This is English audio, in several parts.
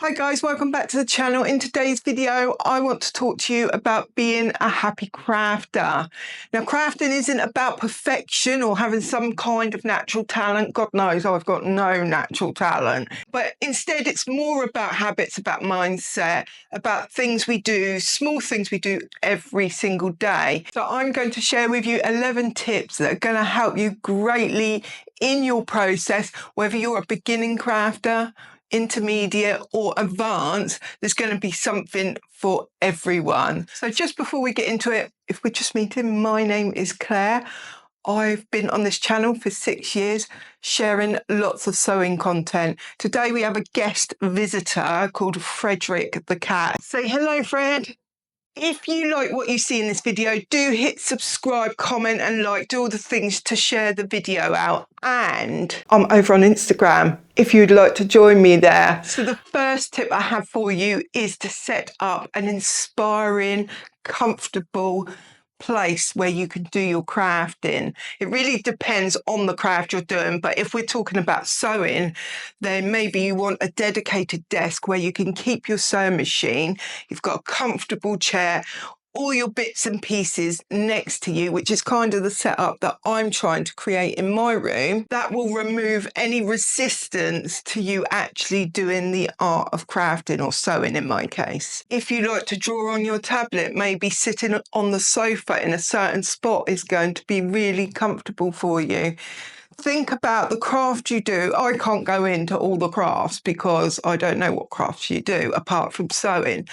Hi guys, welcome back to the channel. In today's video, I want to talk to you about being a happy crafter. Now, crafting isn't about perfection or having some kind of natural talent. God knows I've got no natural talent. But instead, it's more about habits, about mindset, about things we do, small things we do every single day. So I'm going to share with you 11 tips that are going to help you greatly in your process, whether you're a beginning crafter, intermediate or advanced. There's going to be something for everyone. So just before we get into it, if we're just meeting, my name is Claire. I've been on this channel for 6 years, sharing lots of sewing content. Today we have a guest visitor called Frederick the cat. Say hello, Fred. If you like what you see in this video, do hit subscribe, comment and like, do all the things to share the video out. And I'm over on Instagram if you'd like to join me there. So the first tip I have for you is to set up an inspiring, comfortable place where you can do your crafting. It really depends on the craft you're doing, but if we're talking about sewing, then maybe you want a dedicated desk where you can keep your sewing machine. You've got a comfortable chair, all your bits and pieces next to you, which is kind of the setup that I'm trying to create in my room. That will remove any resistance to you actually doing the art of crafting or sewing in my case. If you like to draw on your tablet, maybe sitting on the sofa in a certain spot is going to be really comfortable for you. Think about the craft you do. I can't go into all the crafts because I don't know what crafts you do apart from sewing.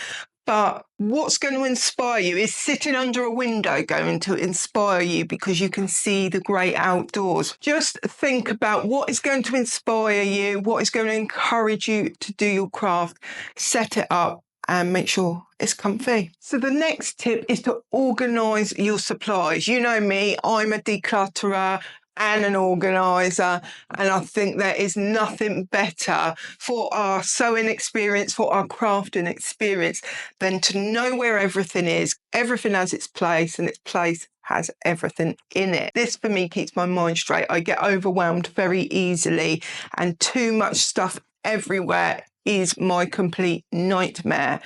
But what's going to inspire you is sitting under a window going to inspire you because you can see the great outdoors. Just think about what is going to inspire you, what is going to encourage you to do your craft, set it up and make sure it's comfy. So the next tip is to organise your supplies. You know me, I'm a declutterer and an organiser, and I think there is nothing better for our sewing experience, for our crafting experience, than to know where everything is. Everything has its place and its place has everything in it. This for me keeps my mind straight. I get overwhelmed very easily and too much stuff everywhere is my complete nightmare.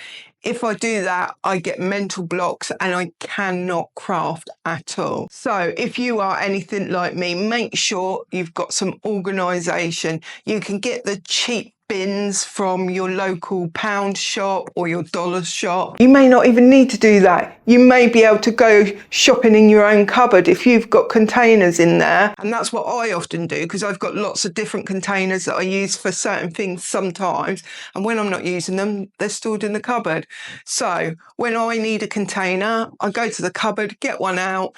If I do that, I get mental blocks and I cannot craft at all. So if you are anything like me, make sure you've got some organisation. You can get the cheap bins from your local pound shop or your dollar shop. You may not even need to do that. You may be able to go shopping in your own cupboard if you've got containers in there. And that's what I often do because I've got lots of different containers that I use for certain things sometimes. And when I'm not using them, they're stored in the cupboard. So when I need a container, I go to the cupboard, get one out,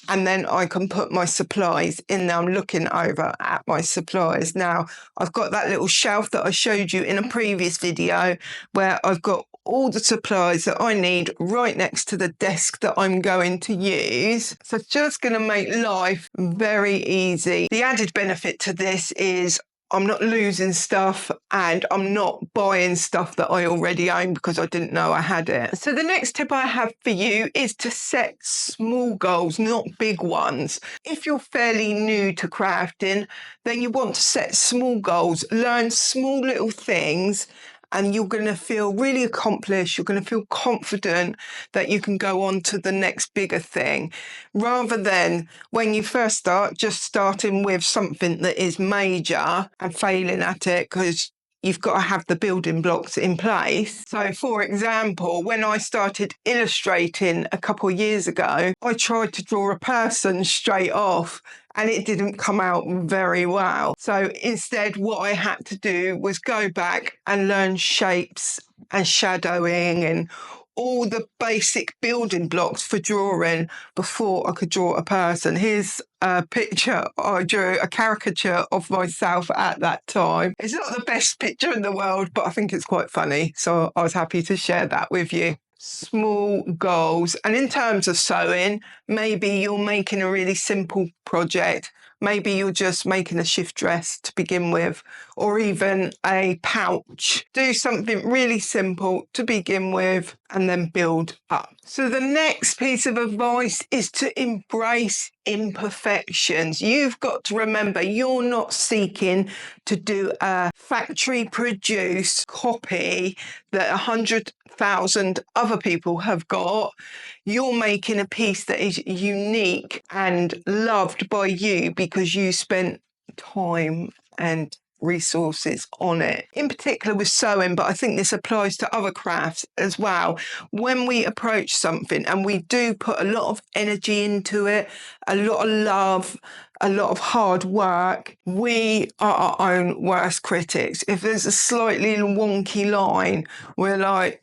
and then I can put my supplies in there. I'm looking over at my supplies. Now, I've got that little shelf that I showed you in a previous video where I've got all the supplies that I need right next to the desk that I'm going to use. So it's just going to make life very easy. The added benefit to this is I'm not losing stuff and I'm not buying stuff that I already own because I didn't know I had it. So the next tip I have for you is to set small goals, not big ones. If you're fairly new to crafting, then you want to set small goals, learn small little things, and you're going to feel really accomplished. You're going to feel confident that you can go on to the next bigger thing, rather than when you first start, just starting with something that is major and failing at it because you've got to have the building blocks in place. So for example, when I started illustrating a couple of years ago, I tried to draw a person straight off and it didn't come out very well. So instead, what I had to do was go back and learn shapes and shadowing and all the basic building blocks for drawing before I could draw a person. Here's a picture. I drew a caricature of myself at that time. It's not the best picture in the world, but I think it's quite funny. So I was happy to share that with you. Small goals. And in terms of sewing, maybe you're making a really simple project. Maybe you're just making a shift dress to begin with, or even a pouch. Do something really simple to begin with and then build up. So the next piece of advice is to embrace imperfections. You've got to remember you're not seeking to do a factory produced copy that 100,000 other people have got. You're making a piece that is unique and loved by you because you spent time and resources on it, in particular with sewing, but I think this applies to other crafts as well. When we approach something and we do put a lot of energy into it, a lot of love, a lot of hard work, we are our own worst critics. If there's a slightly wonky line, we're like,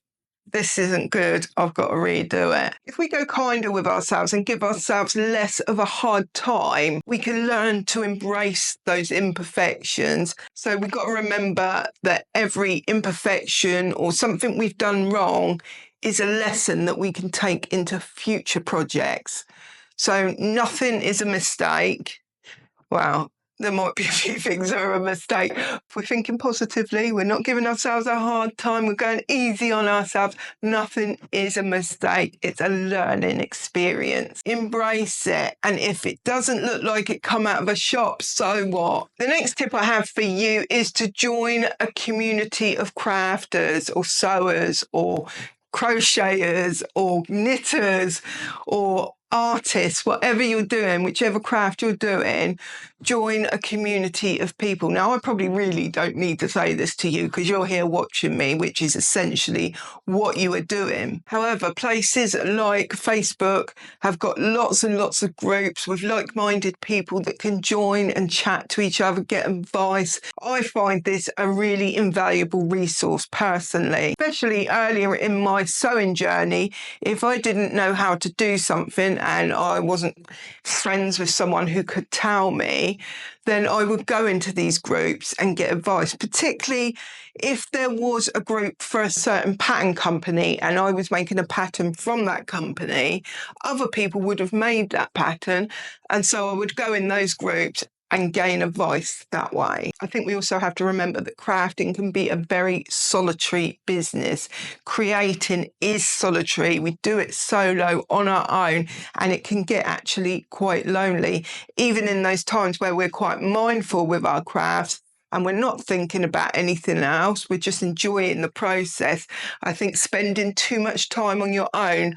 this isn't good, I've got to redo it. If we go kinder with ourselves and give ourselves less of a hard time, we can learn to embrace those imperfections. So we've got to remember that every imperfection or something we've done wrong is a lesson that we can take into future projects. So nothing is a mistake. Well, there might be a few things that are a mistake. If we're thinking positively, we're not giving ourselves a hard time, we're going easy on ourselves, nothing is a mistake. It's a learning experience. Embrace it. And if it doesn't look like it come out of a shop, so what? The next tip I have for you is to join a community of crafters or sewers or crocheters or knitters or artists, whatever you're doing, whichever craft you're doing, join a community of people. Now, I probably really don't need to say this to you because you're here watching me, which is essentially what you are doing. However, places like Facebook have got lots and lots of groups with like-minded people that can join and chat to each other, get advice. I find this a really invaluable resource personally, especially earlier in my sewing journey. If I didn't know how to do something and I wasn't friends with someone who could tell me, then I would go into these groups and get advice, particularly if there was a group for a certain pattern company and I was making a pattern from that company. Other people would have made that pattern, and so I would go in those groups and gain advice that way. I think we also have to remember that crafting can be a very solitary business. Creating is solitary. We do it solo on our own, and it can get actually quite lonely. Even in those times where we're quite mindful with our crafts and we're not thinking about anything else, we're just enjoying the process. I think spending too much time on your own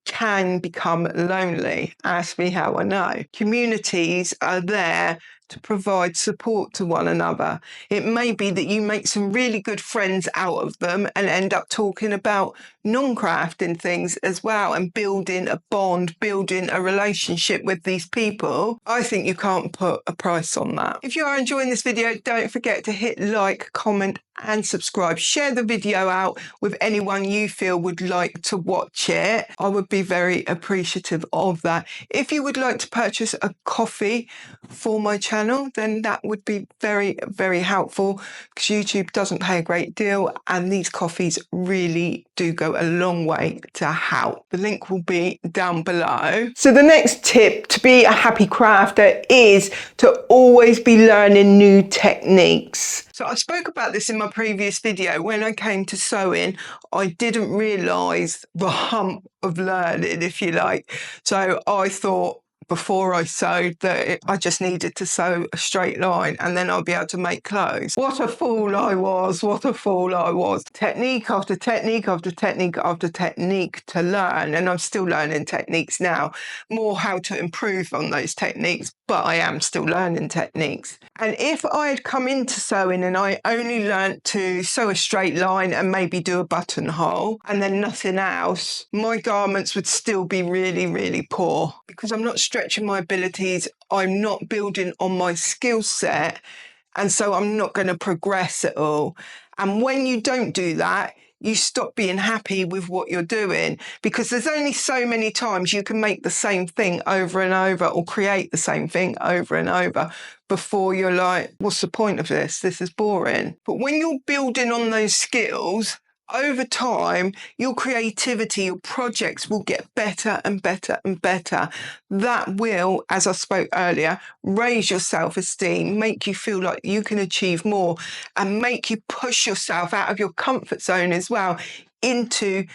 can become lonely. Ask me how I know. Communities are there to provide support to one another. It may be that you make some really good friends out of them and end up talking about non-crafting things as well and building a bond, building a relationship with these people. I think you can't put a price on that. If you are enjoying this video, don't forget to hit like, comment and subscribe. Share the video out with anyone you feel would like to watch it. I would be very appreciative of that. If you would like to purchase a coffee for my channel, then that would be very, very helpful because YouTube doesn't pay a great deal and these coffees really do go a long way to help. The link will be down below. So the next tip to be a happy crafter is to always be learning new techniques. So I spoke about this in my previous video. When I came to sewing, I didn't realise the hump of learning, if you like. So I thought before I sewed that I just needed to sew a straight line and then I'll be able to make clothes. What a fool I was, what a fool I was. Technique after technique after technique after technique to learn, and I'm still learning techniques now, more how to improve on those techniques, but I am still learning techniques. And if I had come into sewing and I only learnt to sew a straight line and maybe do a buttonhole and then nothing else, my garments would still be really, really poor because I'm not stretching my abilities, I'm not building on my skill set, and so I'm not going to progress at all. And when you don't do that, you stop being happy with what you're doing because there's only so many times you can make the same thing over and over or create the same thing over and over before you're like, what's the point of this? This is boring. But when you're building on those skills, over time, your creativity, your projects will get better and better and better. That will, as I spoke earlier, raise your self-esteem, make you feel like you can achieve more, and make you push yourself out of your comfort zone as well into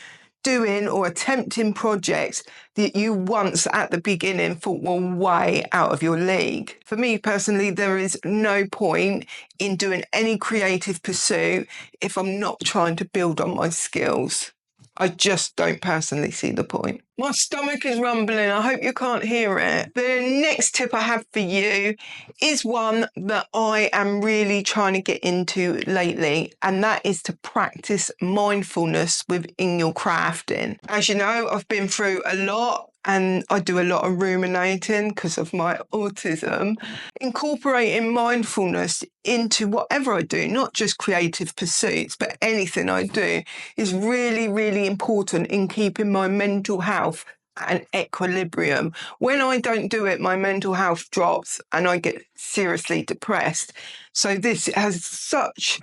doing or attempting projects that you once at the beginning thought were way out of your league. For me personally, there is no point in doing any creative pursuit if I'm not trying to build on my skills. I just don't personally see the point. My stomach is rumbling. I hope you can't hear it. The next tip I have for you is one that I am really trying to get into lately, and that is to practice mindfulness within your crafting. As you know, I've been through a lot and I do a lot of ruminating because of my autism. Incorporating mindfulness into whatever I do, not just creative pursuits, but anything I do, is really, really important in keeping my mental health and equilibrium. When I don't do it, my mental health drops and I get seriously depressed. So this has such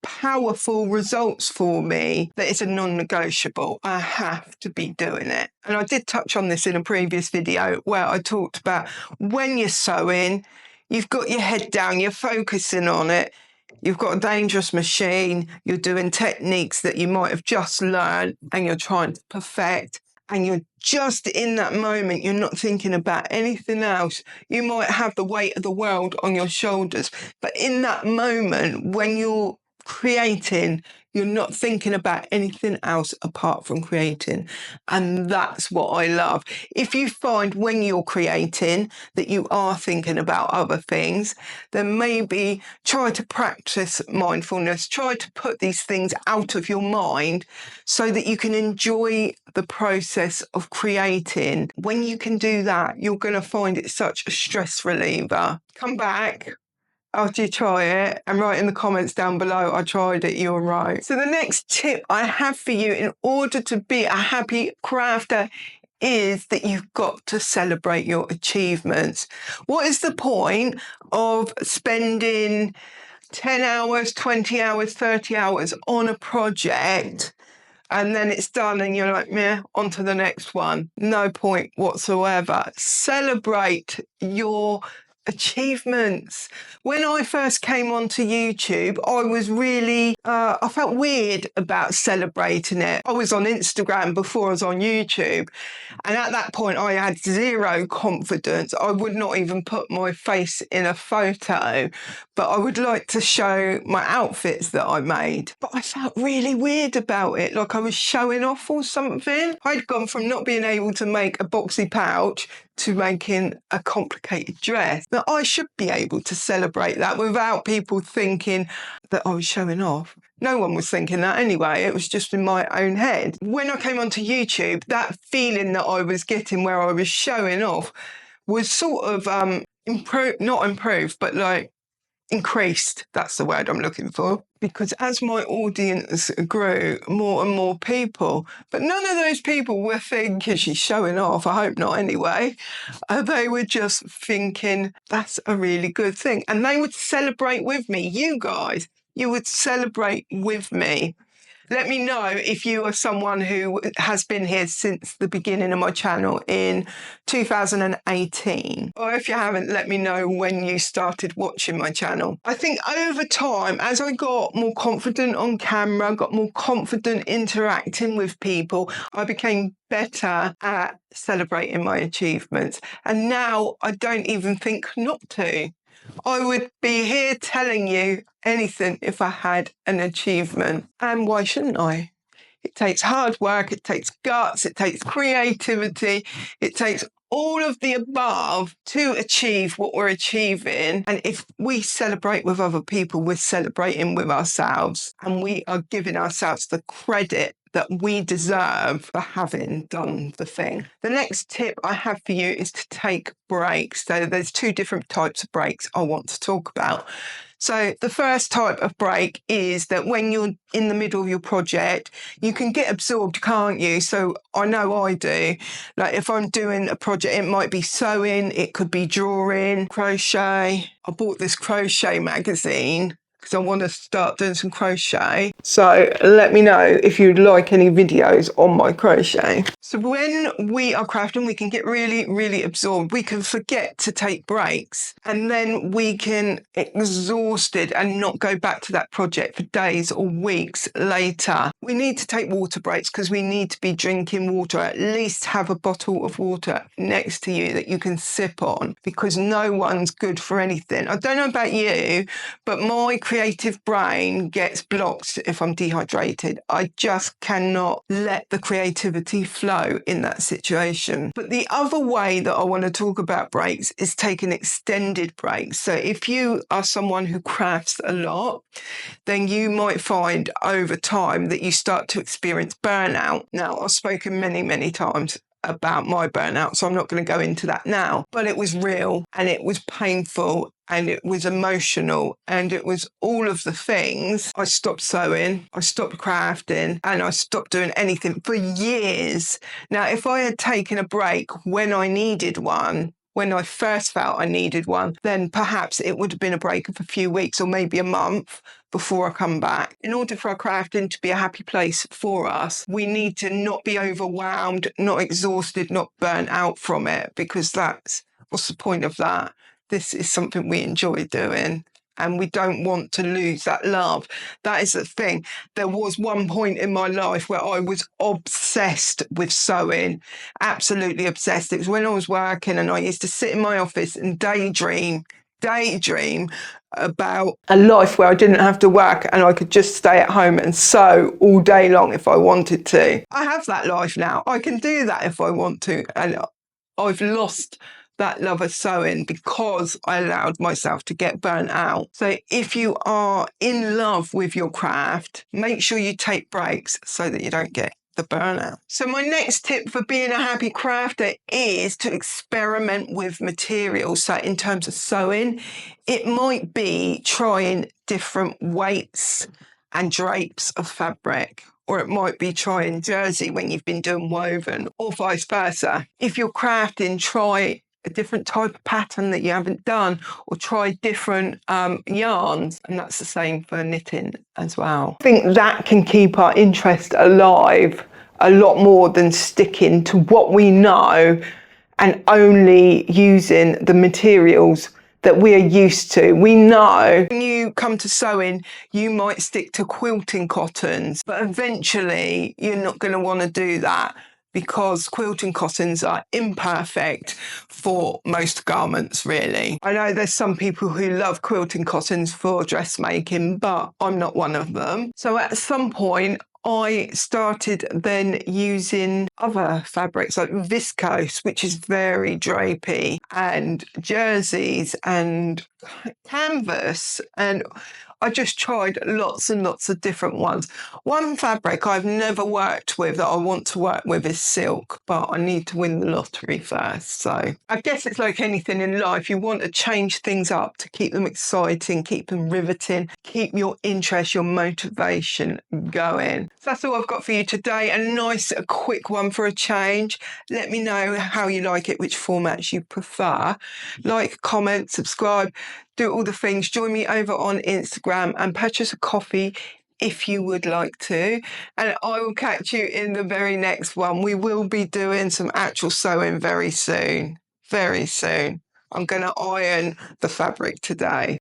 powerful results for me that it's a non-negotiable. I have to be doing it. And I did touch on this in a previous video where I talked about when you're sewing, you've got your head down, you're focusing on it. You've got a dangerous machine, you're doing techniques that you might have just learned and you're trying to perfect. And you're just in that moment, you're not thinking about anything else. You might have the weight of the world on your shoulders, but in that moment, when you're creating, you're not thinking about anything else apart from creating. And that's what I love. If you find when you're creating that you are thinking about other things, then maybe try to practice mindfulness, try to put these things out of your mind so that you can enjoy the process of creating. When you can do that, you're going to find it such a stress reliever. Come back after you try it and write in the comments down below, I tried it, you're right. So the next tip I have for you in order to be a happy crafter is that you've got to celebrate your achievements. What is the point of spending 10 hours, 20 hours, 30 hours on a project and then it's done and you're like, meh, on to the next one? No point whatsoever. Celebrate your achievements. When I first came onto YouTube, I was really, I felt weird about celebrating it. I was on Instagram before I was on YouTube. And at that point, I had zero confidence. I would not even put my face in a photo, but I would like to show my outfits that I made. But I felt really weird about it, like I was showing off or something. I'd gone from not being able to make a boxy pouch to making a complicated dress. Now, I should be able to celebrate that without people thinking that I was showing off. No one was thinking that anyway. It was just in my own head. When I came onto YouTube, that feeling that I was getting where I was showing off was sort of not improved, but like increased. That's the word I'm looking for. Because as my audience grew, more and more people, but none of those people were thinking she's showing off. I hope not anyway. They were just thinking that's a really good thing. And they would celebrate with me. You guys, you would celebrate with me. Let me know if you are someone who has been here since the beginning of my channel in 2018. Or if you haven't, let me know when you started watching my channel. I think over time, as I got more confident on camera, got more confident interacting with people, I became better at celebrating my achievements. And now I don't even think not to. I would be here telling you anything if I had an achievement. And why shouldn't I? It takes hard work, it takes guts, it takes creativity, it takes all of the above to achieve what we're achieving. And if we celebrate with other people, we're celebrating with ourselves and we are giving ourselves the credit that we deserve for having done the thing. The next tip I have for you is to take breaks. So there's two different types of breaks I want to talk about. So the first type of break is that when you're in the middle of your project, you can get absorbed, can't you? So I know I do. Like if I'm doing a project, it might be sewing, it could be drawing, crochet. I bought this crochet magazine because I want to start doing some crochet. So let me know if you'd like any videos on my crochet. So when we are crafting, we can get really, really absorbed. We can forget to take breaks, and then we can exhausted and not go back to that project for days or weeks later. We need to take water breaks because we need to be drinking water. At least have a bottle of water next to you that you can sip on, because no one's good for anything. I don't know about you, but my creative brain gets blocked if I'm dehydrated. I just cannot let the creativity flow in that situation. But the other way that I want to talk about breaks is taking extended breaks. So if you are someone who crafts a lot, then you might find over time that you start to experience burnout. Now, I've spoken many, many times about my burnout, so I'm not going to go into that now, but it was real and it was painful and it was emotional and it was all of the things. I stopped sewing, I stopped crafting, and I stopped doing anything for years. Now, if I had taken a break when I needed one, when I first felt I needed one, then perhaps it would have been a break of a few weeks or maybe a month before I come back. In order for our crafting to be a happy place for us, we need to not be overwhelmed, not exhausted, not burnt out from it, because what's the point of that? This is something we enjoy doing, and we don't want to lose that love. That is the thing. There was one point in my life where I was obsessed with sewing, absolutely obsessed. It was when I was working and I used to sit in my office and daydream about a life where I didn't have to work and I could just stay at home and sew all day long if I wanted to. I have that life now. I can do that if I want to, and I've lost that love of sewing because I allowed myself to get burnt out. So if you are in love with your craft, make sure you take breaks so that you don't get the burnout. So my next tip for being a happy crafter is to experiment with materials. So in terms of sewing, it might be trying different weights and drapes of fabric, or it might be trying jersey when you've been doing woven, or vice versa. If you're crafting, try a different type of pattern that you haven't done, or try different yarns, and that's the same for knitting as well. I think that can keep our interest alive a lot more than sticking to what we know and only using the materials that we are used to. We know when you come to sewing, you might stick to quilting cottons, but eventually you're not going to want to do that, because quilting cottons are imperfect for most garments, really. I know there's some people who love quilting cottons for dressmaking, but I'm not one of them. So at some point, I started then using other fabrics like viscose, which is very drapey, and jerseys and canvas, and I just tried lots and lots of different ones. One fabric I've never worked with that I want to work with is silk, but I need to win the lottery first. So I guess it's like anything in life. You want to change things up to keep them exciting, keep them riveting, keep your interest, your motivation going. So that's all I've got for you today. A quick one for a change. Let me know how you like it, which formats you prefer. Like, comment, subscribe, do all the things. Join me over on Instagram and purchase a coffee if you would like to. And I will catch you in the very next one. We will be doing some actual sewing very soon. Very soon. I'm going to iron the fabric today.